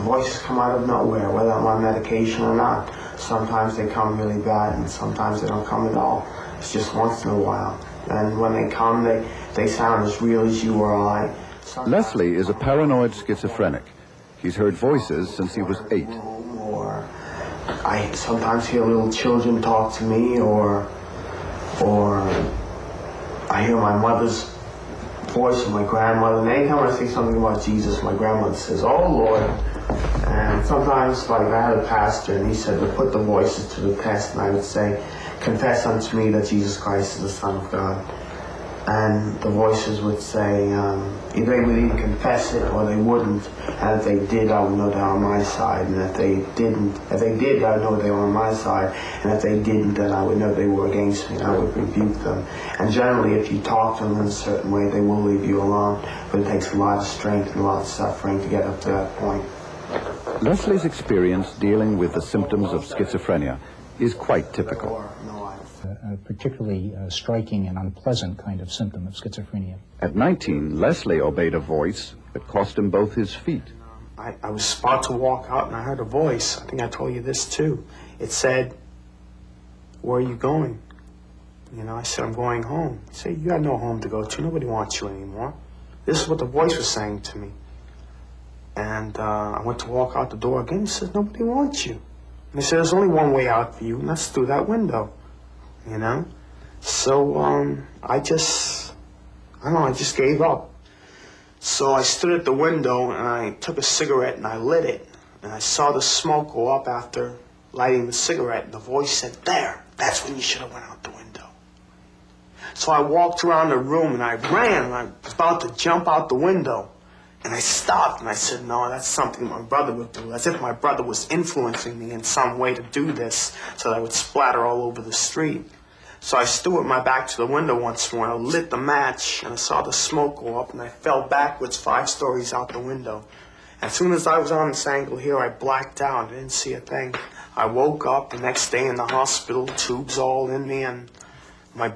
voices come out of nowhere, whether I'm on medication or not. Sometimes they come really bad, and sometimes they don't come at all. It's just once in a while. And when they come, they sound as real as you or I. Leslie is a paranoid schizophrenic. He's heard voices since he was 8. Or I sometimes hear little children talk to me, or I hear my mother's voice or my grandmother. And anytime I say something about Jesus, my grandmother says, "Oh Lord." And sometimes, like, I had a pastor, and he said to put the voices to the test, and I would say, "Confess unto me that Jesus Christ is the Son of God." And the voices would say, either they would even confess it or they wouldn't. And if they did, I would know they're on my side. And if they did, I would know they were on my side. And if they didn't, then I would know they were against me, and I would rebuke them. And generally, if you talk to them in a certain way, they will leave you alone. But it takes a lot of strength and a lot of suffering to get up to that point. Leslie's experience dealing with the symptoms of schizophrenia is quite typical. A particularly striking and unpleasant kind of symptom of schizophrenia. At 19, Leslie obeyed a voice that cost him both his feet. I was about to walk out, and I heard a voice. I think I told you this too. It said, "Where are you going?" You know, I said, "I'm going home." He said, "You got no home to go to. Nobody wants you anymore." This is what the voice was saying to me. And I went to walk out the door again. He said, "Nobody wants you." And he said, "There's only one way out for you, and that's through that window." You know? So, I just gave up. So I stood at the window, and I took a cigarette, and I lit it. And I saw the smoke go up after lighting the cigarette, and the voice said, "There, that's when you should have went out the window." So I walked around the room, and I ran, and I was about to jump out the window. And I stopped, and I said, "No, that's something my brother would do," as if my brother was influencing me in some way to do this so that I would splatter all over the street. So I stood with my back to the window once more, and I lit the match, and I saw the smoke go up, and I fell backwards 5 stories out the window. As soon as I was on this angle here, I blacked out. I didn't see a thing. I woke up the next day in the hospital, tubes all in me, and my